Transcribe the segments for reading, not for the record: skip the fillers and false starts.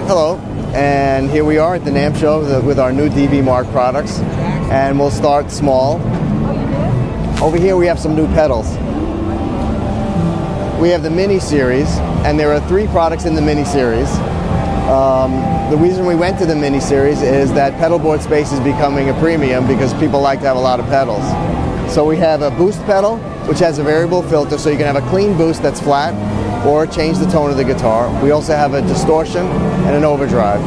Hello, and here we are at the NAMM show with our new DB Mark products, and we'll start small. Over here we have some new pedals. We have the Mini Series, and there are 3 products in the Mini Series. The reason we went to the Mini Series is that pedal board space is becoming a premium because people like to have a lot of pedals. So we have a boost pedal, which has a variable filter, so you can have a clean boost that's flat, or change the tone of the guitar. We also have a distortion and an overdrive.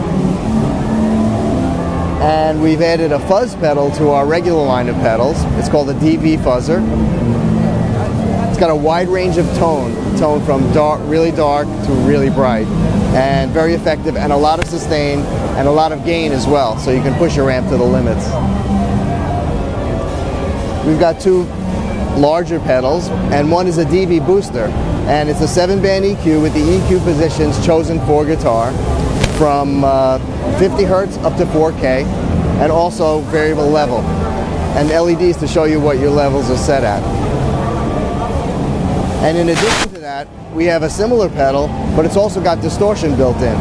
And we've added a fuzz pedal to our regular line of pedals. It's called the DV Fuzzer. It's got a wide range of tone from dark, really dark to really bright, and very effective, and a lot of sustain and a lot of gain as well, so you can push your amp to the limits. We've got 2 larger pedals, and one is a DV Booster, and it's a 7-band EQ with the EQ positions chosen for guitar from 50 Hertz up to 4K, and also variable level, and LEDs to show you what your levels are set at. And in addition to that, we have a similar pedal, but it's also got distortion built in.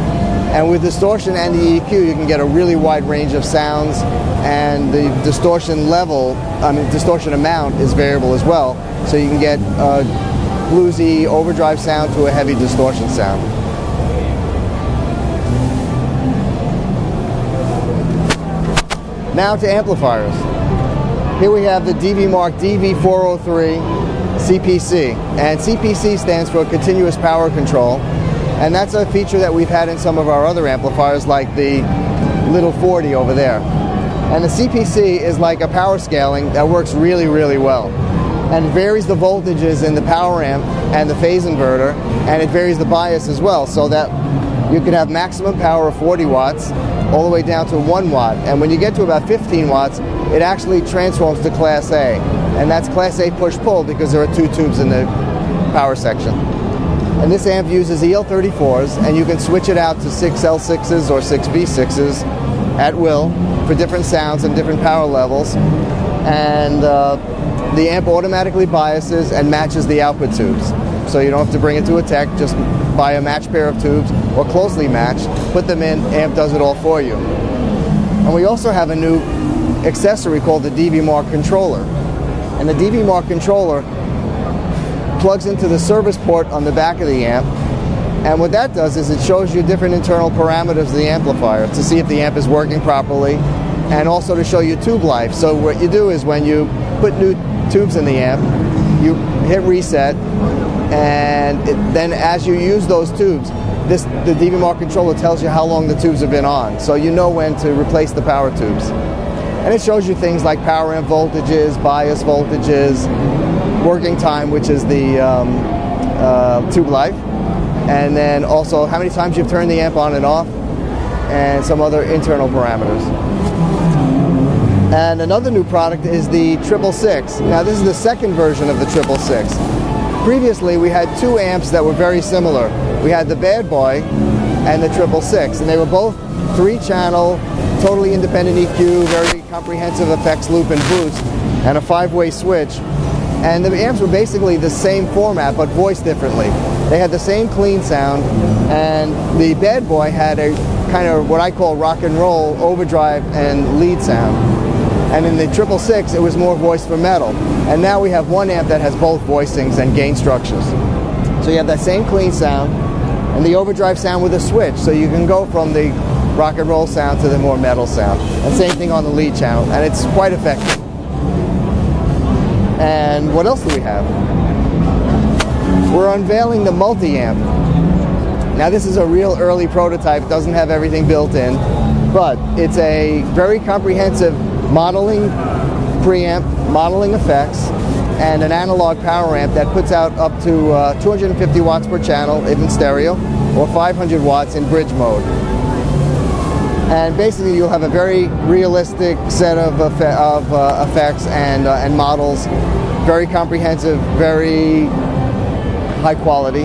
And with distortion and the EQ, you can get a really wide range of sounds, and the distortion distortion amount is variable as well, so you can get a bluesy overdrive sound to a heavy distortion sound. Now to amplifiers. Here we have the DB Mark DV403 CPC, and CPC stands for Continuous Power Control, and that's a feature that we've had in some of our other amplifiers, like the Little 40 over there. And the CPC is like a power scaling that works really, really well, and varies the voltages in the power amp and the phase inverter, and it varies the bias as well, so that you can have maximum power of 40 watts all the way down to 1 watt, and when you get to about 15 watts, it actually transforms to Class A, and that's Class A push-pull because there are 2 tubes in the power section. And this amp uses EL34s, and you can switch it out to 6 L6s or 6 V6s at will for different sounds and different power levels, and the amp automatically biases and matches the output tubes. So you don't have to bring it to a tech, just buy a matched pair of tubes, or closely matched, put them in, amp does it all for you. And we also have a new accessory called the DB Mark controller. And the DB Mark controller plugs into the service port on the back of the amp, and what that does is it shows you different internal parameters of the amplifier to see if the amp is working properly, and also to show you tube life. So what you do is when you put new tubes in the amp, you hit reset, and then as you use those tubes, the DB Mark controller tells you how long the tubes have been on, so you know when to replace the power tubes. And it shows you things like power amp voltages, bias voltages, working time, which is the tube life, and then also how many times you've turned the amp on and off, and some other internal parameters. And another new product is the 666. Now this is the second version of the 666. Previously we had 2 amps that were very similar. We had the Bad Boy and the 666, and they were both 3-channel, totally independent EQ, very comprehensive effects loop and boost, and a 5-way switch. And the amps were basically the same format but voiced differently. They had the same clean sound, and the Bad Boy had a kind of what I call rock and roll overdrive and lead sound. And in the 666 it was more voiced for metal. And now we have one amp that has both voicings and gain structures. So you have that same clean sound and the overdrive sound with a switch, so you can go from the rock and roll sound to the more metal sound. And same thing on the lead channel, and it's quite effective. And what else do we have? We're unveiling the multi-amp. Now this is a real early prototype, doesn't have everything built in, but it's a very comprehensive modeling preamp, modeling effects, and an analog power amp that puts out up to 250 watts per channel if in stereo, or 500 watts in bridge mode. And basically you'll have a very realistic set of effects and models, very comprehensive, very high quality,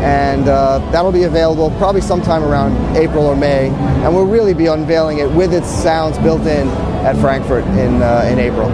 and that'll be available probably sometime around April or May, and we'll really be unveiling it with its sounds built in at Frankfurt in April.